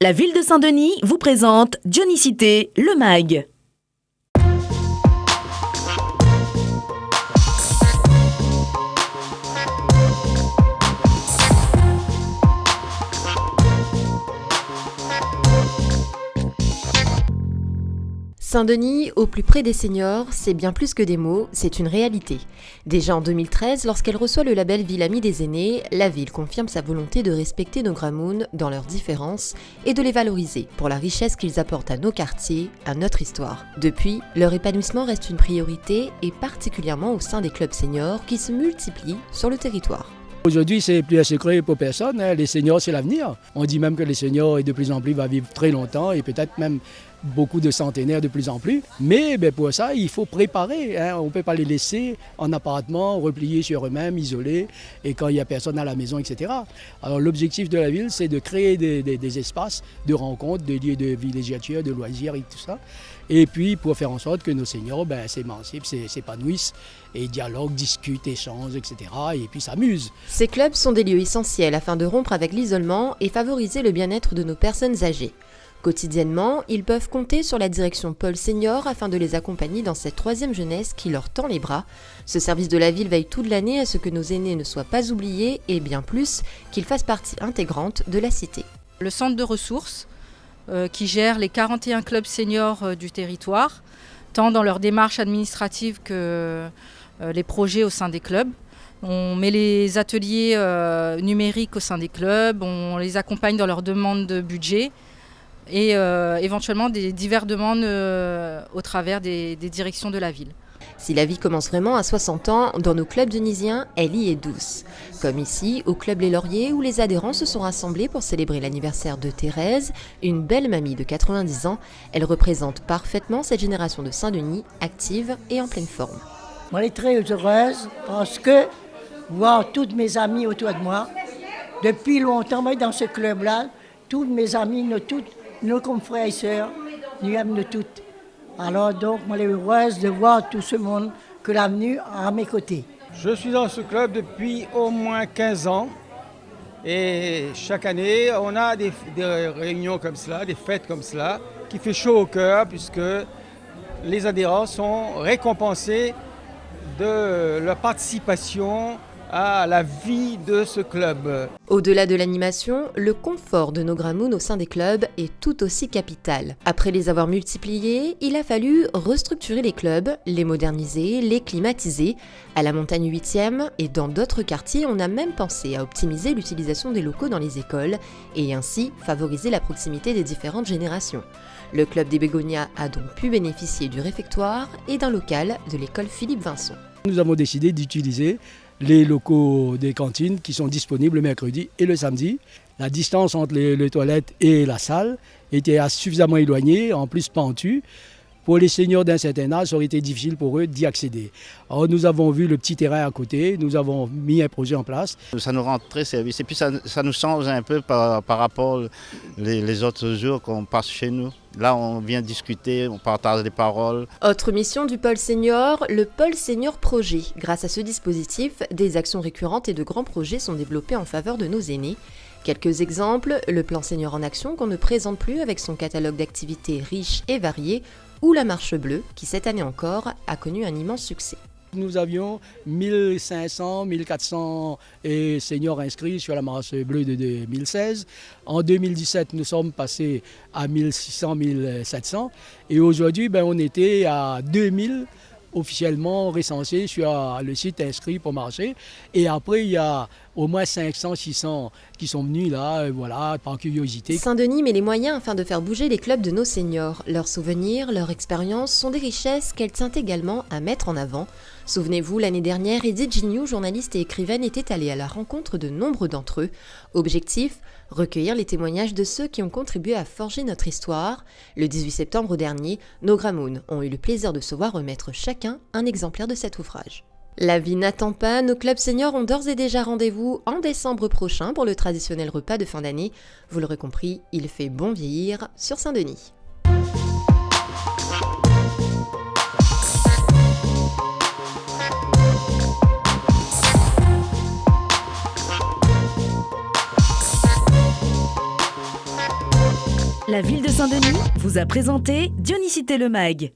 La ville de Saint-Denis vous présente Dionysité, le MAG. Saint-Denis, au plus près des seniors, c'est bien plus que des mots, c'est une réalité. Déjà en 2013, lorsqu'elle reçoit le label Ville Amie des aînés, la ville confirme sa volonté de respecter nos Gramoun dans leurs différences et de les valoriser pour la richesse qu'ils apportent à nos quartiers, à notre histoire. Depuis, leur épanouissement reste une priorité et particulièrement au sein des clubs seniors qui se multiplient sur le territoire. Aujourd'hui, c'est plus un secret pour personne. Les seniors, c'est l'avenir. On dit même que les seniors, et de plus en plus, vont vivre très longtemps et peut-être même beaucoup de centenaires de plus en plus. Mais pour ça, il faut préparer. On ne peut pas les laisser en appartement, repliés sur eux-mêmes, isolés, et quand il n'y a personne à la maison, etc. Alors l'objectif de la ville, c'est de créer des espaces de rencontres, des lieux de villégiature, de loisirs et tout ça. Et puis pour faire en sorte que nos seniors s'émancipent, s'épanouissent et dialoguent, discutent, échangent, etc. Et puis s'amusent. Ces clubs sont des lieux essentiels afin de rompre avec l'isolement et favoriser le bien-être de nos personnes âgées. Quotidiennement, ils peuvent compter sur la direction Pôle Senior afin de les accompagner dans cette troisième jeunesse qui leur tend les bras. Ce service de la ville veille toute l'année à ce que nos aînés ne soient pas oubliés et bien plus, qu'ils fassent partie intégrante de la cité. Le centre de ressources qui gère les 41 clubs seniors du territoire, tant dans leur démarche administrative que les projets au sein des clubs. On met les ateliers numériques au sein des clubs, on les accompagne dans leurs demandes de budget et éventuellement des diverses demandes au travers des directions de la ville. Si la vie commence vraiment à 60 ans, dans nos clubs dunisiens, elle y est douce. Comme ici, au Club Les Lauriers, où les adhérents se sont rassemblés pour célébrer l'anniversaire de Thérèse, une belle mamie de 90 ans. Elle représente parfaitement cette génération de Saint-Denis, active et en pleine forme. Moi, je suis très heureuse parce que voir toutes mes amies autour de moi, depuis longtemps, moi, dans ce club-là, toutes mes amies, nos confrères et sœurs, nous aiment toutes. Alors donc, moi, je suis heureuse de voir tout ce monde que l'avenue à mes côtés. Je suis dans ce club depuis au moins 15 ans et chaque année, on a des réunions comme cela, des fêtes comme cela, qui fait chaud au cœur puisque les adhérents sont récompensés de leur participation à la vie de ce club. Au-delà de l'animation, le confort de nos Gramoun au sein des clubs est tout aussi capital. Après les avoir multipliés, il a fallu restructurer les clubs, les moderniser, les climatiser. À la Montagne 8e et dans d'autres quartiers, on a même pensé à optimiser l'utilisation des locaux dans les écoles et ainsi favoriser la proximité des différentes générations. Le club des Bégonias a donc pu bénéficier du réfectoire et d'un local de l'école Philippe Vincent. Nous avons décidé d'utiliser les locaux des cantines qui sont disponibles le mercredi et le samedi. La distance entre les toilettes et la salle était suffisamment éloignée, en plus pentue. Pour les seniors d'un certain âge, ça aurait été difficile pour eux d'y accéder. Alors nous avons vu le petit terrain à côté, nous avons mis un projet en place. Ça nous rend très service et puis ça nous change un peu par rapport les autres jours qu'on passe chez nous. Là, on vient discuter, on partage des paroles. Autre mission du Pôle Senior, le Pôle Senior Projet. Grâce à ce dispositif, des actions récurrentes et de grands projets sont développés en faveur de nos aînés. Quelques exemples, le plan Senior en action qu'on ne présente plus avec son catalogue d'activités riches et variées, ou la Marche Bleue, qui cette année encore a connu un immense succès. Nous avions 1500, 1400 seniors inscrits sur la Marche Bleue de 2016. En 2017, nous sommes passés à 1600, 1700. Et aujourd'hui, on était à 2000 officiellement recensés sur le site inscrit pour marcher. Et après, il y a au moins 500, 600 qui sont venus là, par curiosité. Saint-Denis met les moyens afin de faire bouger les clubs de nos seniors. Leurs souvenirs, leurs expériences sont des richesses qu'elle tient également à mettre en avant. Souvenez-vous, l'année dernière, Edith Gignoux, journaliste et écrivaine, était allée à la rencontre de nombre d'entre eux. Objectif, recueillir les témoignages de ceux qui ont contribué à forger notre histoire. Le 18 septembre dernier, nos Gramoun ont eu le plaisir de se voir remettre chacun un exemplaire de cet ouvrage. La vie n'attend pas, nos clubs seniors ont d'ores et déjà rendez-vous en décembre prochain pour le traditionnel repas de fin d'année. Vous l'aurez compris, il fait bon vieillir sur Saint-Denis. La ville de Saint-Denis vous a présenté Dionysité le Mag.